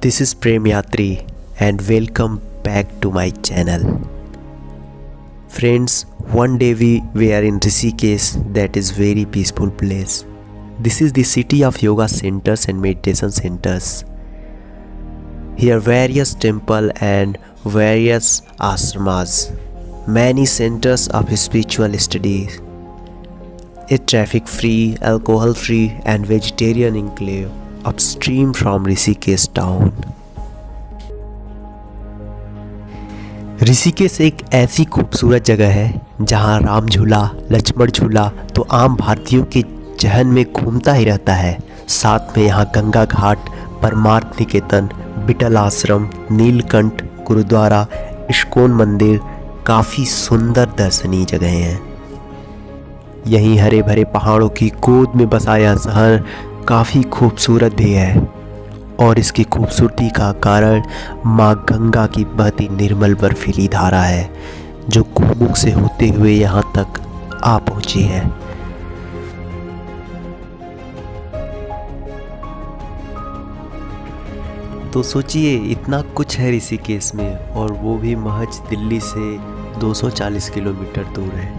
This is Prem Yatri and welcome back to my channel. Friends, one day we were in Rishikesh, that is very peaceful place. This is the city of yoga centers and meditation centers. Here various temple and various ashramas, many centers of spiritual studies. A traffic free, alcohol free and vegetarian enclave upstream from Rishikesh town. Rishikesh एक ऐसी खूबसूरत जगह है जहां राम झूला, लक्ष्मण झूला तो आम भारतीयों के जहन में घूमता ही रहता है। साथ में यहां गंगा घाट, परमार्थ निकेतन, बिटल आश्रम, नीलकंठ गुरुद्वारा, इस्कॉन मंदिर काफ़ी सुंदर दर्शनीय जगहें हैं। यहीं हरे भरे पहाड़ों की गोद में बसा यह शहर काफ़ी खूबसूरत भी है और इसकी खूबसूरती का कारण माँ गंगा की बहती निर्मल बर्फीली धारा है जो गोमुख से होते हुए यहाँ तक आ पहुँची है। तो सोचिए, इतना कुछ है ऋषिकेश में और वो भी महज दिल्ली से 240 किलोमीटर दूर है।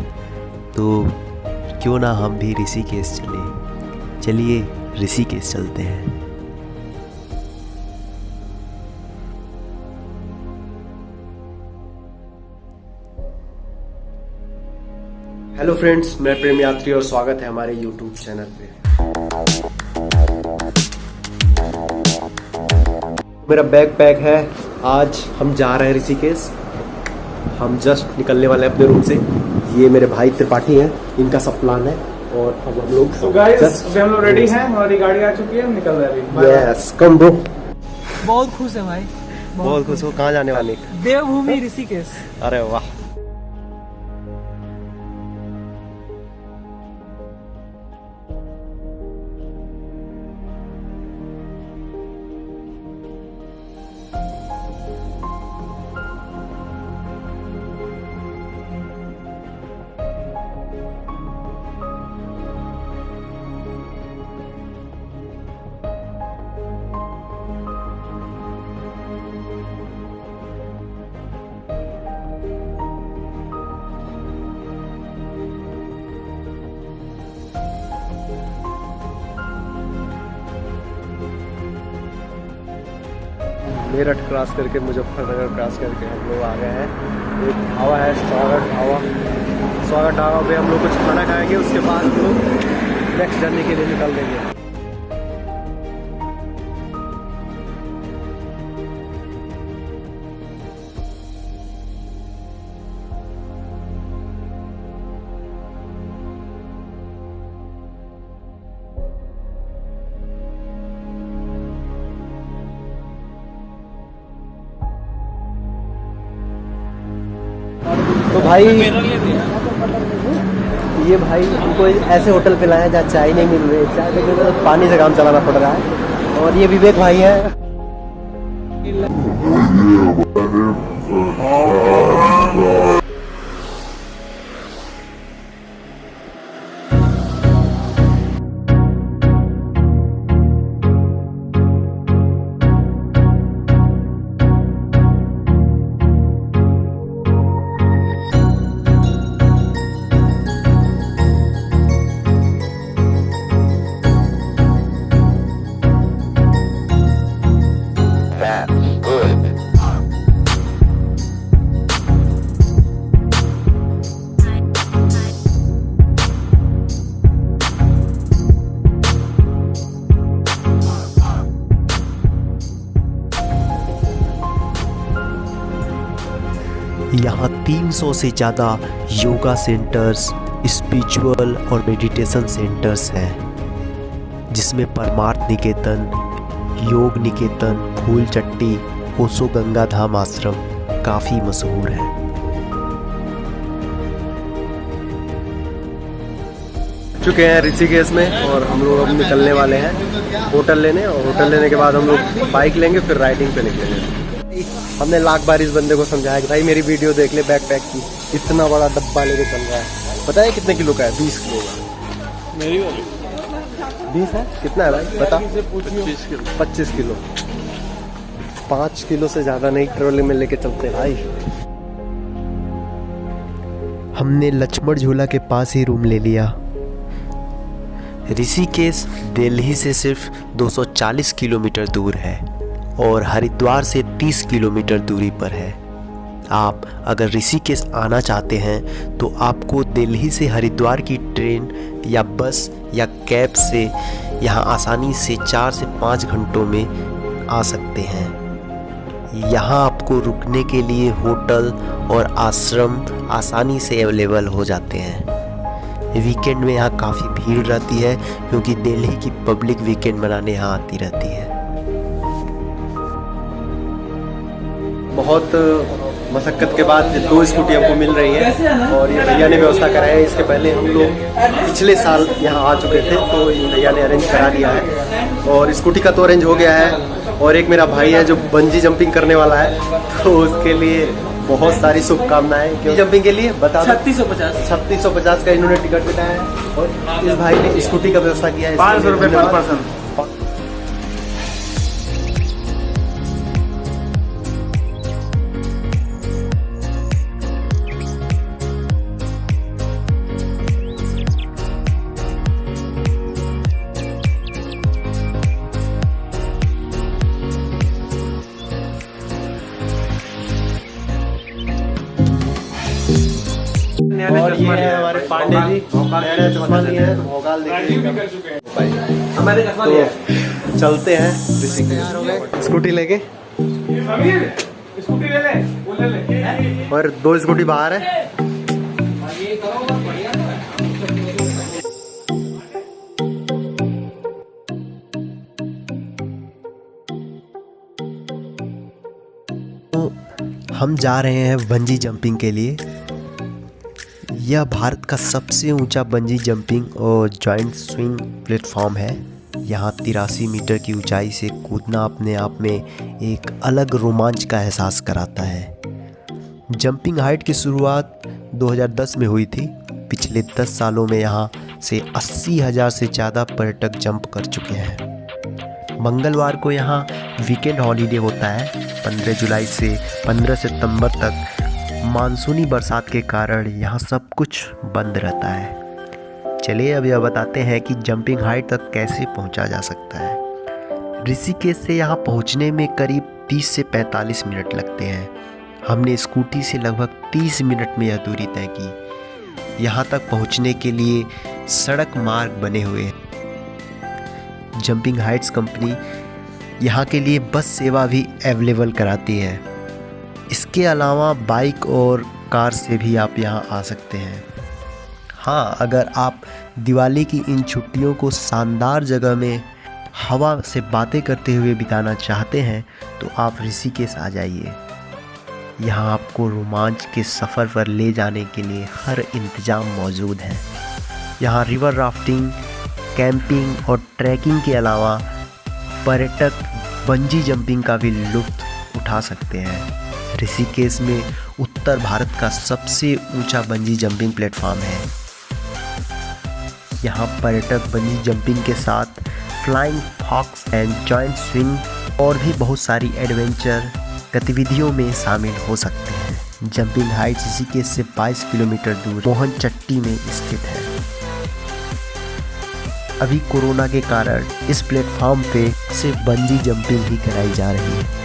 तो क्यों ना हम भी ऋषिकेश चलें। चलिए ऋषिकेश चलते हैं। हेलो फ्रेंड्स, मैं प्रेम यात्री और स्वागत है हमारे यूट्यूब चैनल पे। मेरा बैकपैक है। आज हम जा रहे हैं ऋषिकेश। हम जस्ट निकलने वाले हैं अपने रूम से। ये मेरे भाई त्रिपाठी हैं, इनका सब प्लान है और अब हम लोग हम लोग रेडी हैं, हमारी गाड़ी आ चुकी है, हम निकल रहे हैं। यस, कम ब्रो। बहुत खुश है भाई, बहुत खुश हो। कहाँ जाने वाले? देवभूमि ऋषिकेश। अरे वाह। मेरठ क्रॉस करके, मुजफ्फरनगर क्रॉस करके हम लोग आ गए हैं। एक ढाबा है, स्वागत ढाबा। स्वागत ढाबा पे हम लोग कुछ खाना खाएंगे, उसके बाद हम लोग नेक्स्ट जर्नी के लिए निकल देंगे। तो भाई ये भाई हमको ऐसे होटल पे लाया जहाँ चाय नहीं मिल रही है, चाय पे तो पानी से काम चलाना पड़ रहा है। और ये विवेक भाई है। यहाँ 300 से ज़्यादा योगा सेंटर्स, स्पिरिचुअल और मेडिटेशन सेंटर्स हैं, जिसमें परमार्थ निकेतन, योग निकेतन, फूल चट्टी, ओशो गंगा धाम आश्रम काफ़ी मशहूर है। चुके हैं ऋषिकेश में और हम लोग अब निकलने वाले हैं होटल लेने, और होटल लेने के बाद हम लोग बाइक लेंगे, फिर राइडिंग पे निकलेंगे। हमने लाख बार इस बंदे को समझाया कि भाई मेरी वीडियो देख ले, बैकपैक की इतना बड़ा डब्बा लेके चल रहा है। पता है कितने किलो का है? 20 किलो का। मेरी वाली 20 है? कितना है भाई बता? 25 किलो। 25 किलो। 5 किलो से ज़्यादा नहीं ट्रॉली में लेके चलते भाई। हमने लक्ष्मण झूला के पास ही रूम ले लिया। ऋषिकेश दिल्ली से सिर्फ 240 किलोमीटर दूर है और हरिद्वार से 30 किलोमीटर दूरी पर है। आप अगर ऋषिकेश आना चाहते हैं तो आपको दिल्ली से हरिद्वार की ट्रेन या बस या कैब से यहाँ आसानी से 4 से 5 घंटों में आ सकते हैं। यहाँ आपको रुकने के लिए होटल और आश्रम आसानी से अवेलेबल हो जाते हैं। वीकेंड में यहाँ काफ़ी भीड़ रहती है क्योंकि दिल्ली की पब्लिक वीकेंड मनाने यहाँ आती रहती है। बहुत मशक्क़त के बाद 2 स्कूटी हमको मिल रही है और ये भैया ने व्यवस्था कराया है। इसके पहले हम लोग पिछले साल यहाँ आ चुके थे तो भैया ने अरेंज करा दिया है और स्कूटी का तो अरेंज हो गया है। और एक मेरा भाई है जो बंजी जंपिंग करने वाला है तो उसके लिए बहुत सारी शुभकामनाएं। क्यों जंपिंग के लिए बता 3650 का इन्होंने टिकट कटाया है और इस भाई ने स्कूटी का व्यवस्था किया है 500 रुपये पर पर्सन। और ये है हमारे पांडे जी, नया चश्मा लिए हैं, भोगाल देखिए। तो चलते हैं ऋषिकेश स्कूटी लेके। स्कूटी ले ले, वो ले ले। और 2 स्कूटी बाहर है। तो हम जा रहे हैं बंजी जंपिंग के लिए। यह भारत का सबसे ऊंचा बंजी जंपिंग और जॉइंट स्विंग प्लेटफॉर्म है। यहाँ 83 मीटर की ऊंचाई से कूदना अपने आप में एक अलग रोमांच का एहसास कराता है। जंपिंग हाइट की शुरुआत 2010 में हुई थी। पिछले 10 सालों में यहाँ से 80,000 से ज़्यादा पर्यटक जंप कर चुके हैं। मंगलवार को यहाँ वीकेंड हॉलीडे होता है। 15 जुलाई से 15 सितंबर तक मानसूनी बरसात के कारण यहाँ सब कुछ बंद रहता है। चलिए अब यह बताते हैं कि जंपिंग हाइट तक कैसे पहुँचा जा सकता है। ऋषिकेश से यहाँ पहुँचने में करीब 30 से 45 मिनट लगते हैं। हमने स्कूटी से लगभग 30 मिनट में यह दूरी तय की। यहाँ तक पहुँचने के लिए सड़क मार्ग बने हुए हैं। जंपिंग हाइट्स कंपनी यहाँ के लिए बस सेवा भी अवेलेबल कराती है। इसके अलावा बाइक और कार से भी आप यहाँ आ सकते हैं। हाँ, अगर आप दिवाली की इन छुट्टियों को शानदार जगह में हवा से बातें करते हुए बिताना चाहते हैं तो आप ऋषिकेश आ जाइए। यहाँ आपको रोमांच के सफ़र पर ले जाने के लिए हर इंतज़ाम मौजूद है। यहाँ रिवर राफ्टिंग, कैंपिंग और ट्रैकिंग के अलावा पर्यटक बंजी जंपिंग का भी लुत्फ़ उठा सकते हैं। ऋषिकेश में उत्तर भारत का सबसे ऊंचा बंजी जंपिंग प्लेटफॉर्म है। यहाँ पर्यटक बंजी जंपिंग के साथ flying fox and joint swing और भी बहुत सारी एडवेंचर गतिविधियों में शामिल हो सकते हैं। जंपिंग हाइट ऋषिकेश से 22 किलोमीटर दूर मोहनचट्टी में स्थित है। अभी कोरोना के कारण इस प्लेटफॉर्म पे सिर्फ बंजी जंपिंग ही कराई जा रही है।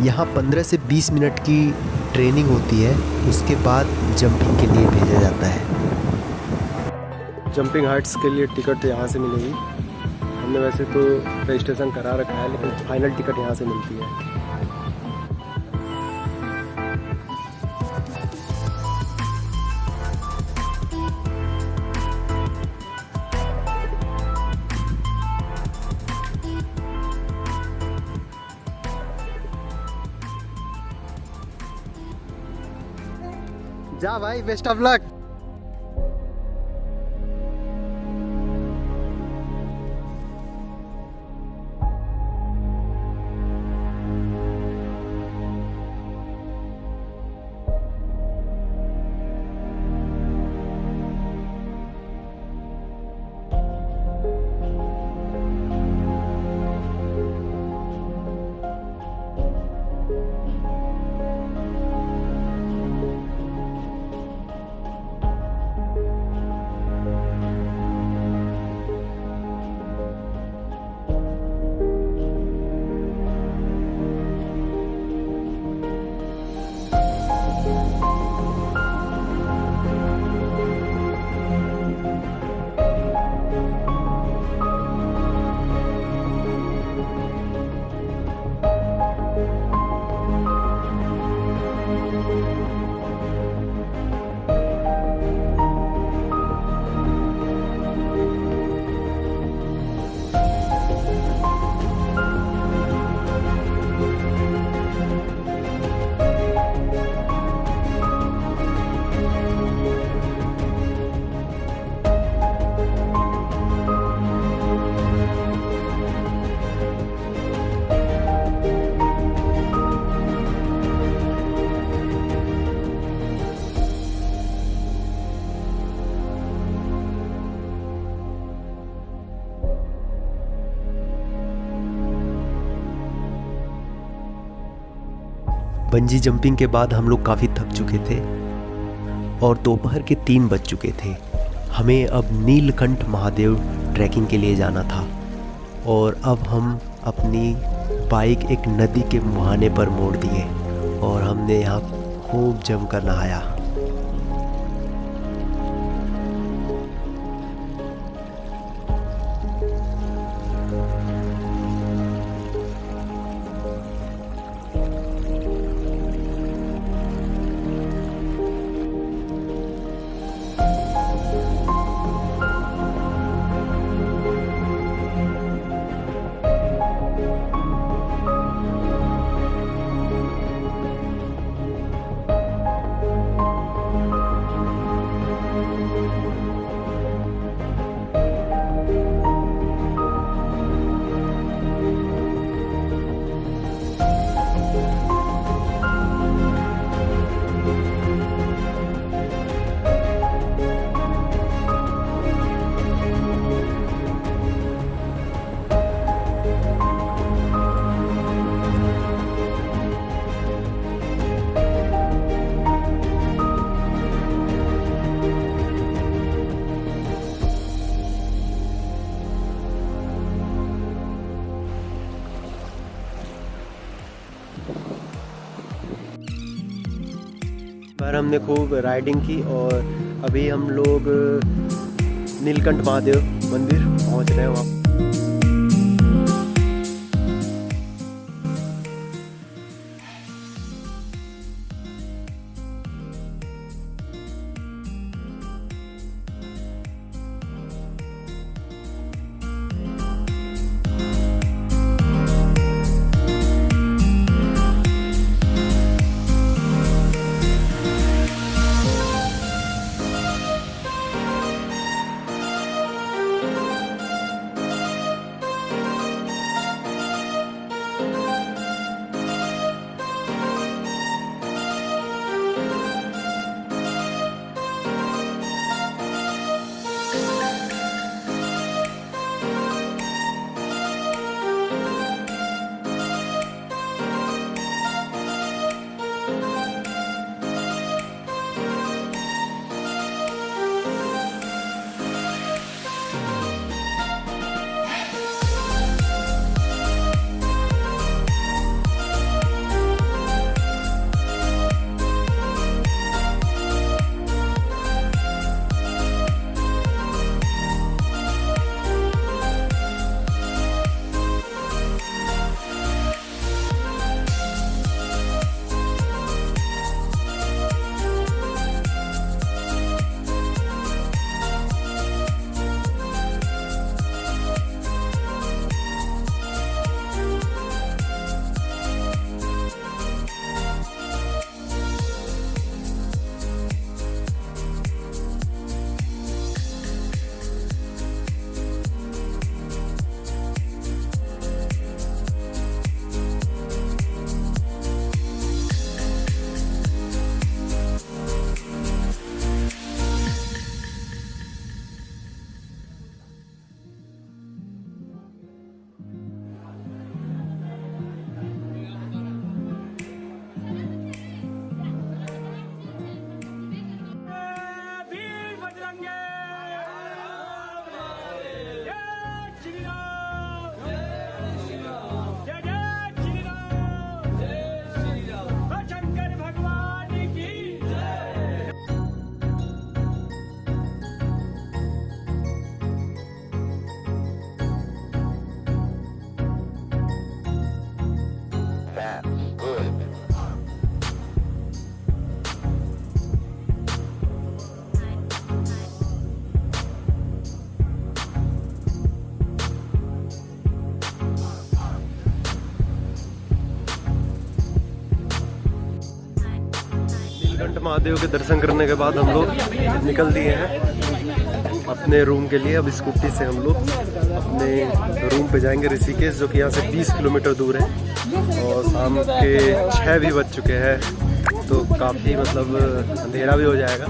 यहाँ 15 से 20 मिनट की ट्रेनिंग होती है, उसके बाद जंपिंग के लिए भेजा जाता है। जंपिंग हाइट्स के लिए टिकट यहाँ से मिलेगी। हमने वैसे तो रजिस्ट्रेशन करा रखा है, लेकिन फाइनल टिकट यहाँ से मिलती है। जा भाई, best of luck. Bungee jumping के बाद हम लोग काफ़ी थक चुके थे और दोपहर के 3 बज चुके थे। हमें अब नीलकंठ महादेव ट्रैकिंग के लिए जाना था और अब हम अपनी बाइक एक नदी के मुहाने पर मोड़ दिए और हमने यहाँ खूब जमकर नहाया। पर हमने खूब राइडिंग की और अभी हम लोग नीलकंठ महादेव मंदिर पहुंच रहे हैं वहाँ। महादेव के दर्शन करने के बाद हम लोग निकल दिए हैं अपने रूम के लिए। अब स्कूटी से हम लोग अपने रूम पे जाएंगे ऋषिकेश, जो कि यहाँ से 20 किलोमीटर दूर है। और शाम के 6 भी बज चुके हैं, तो काफ़ी मतलब अंधेरा भी हो जाएगा।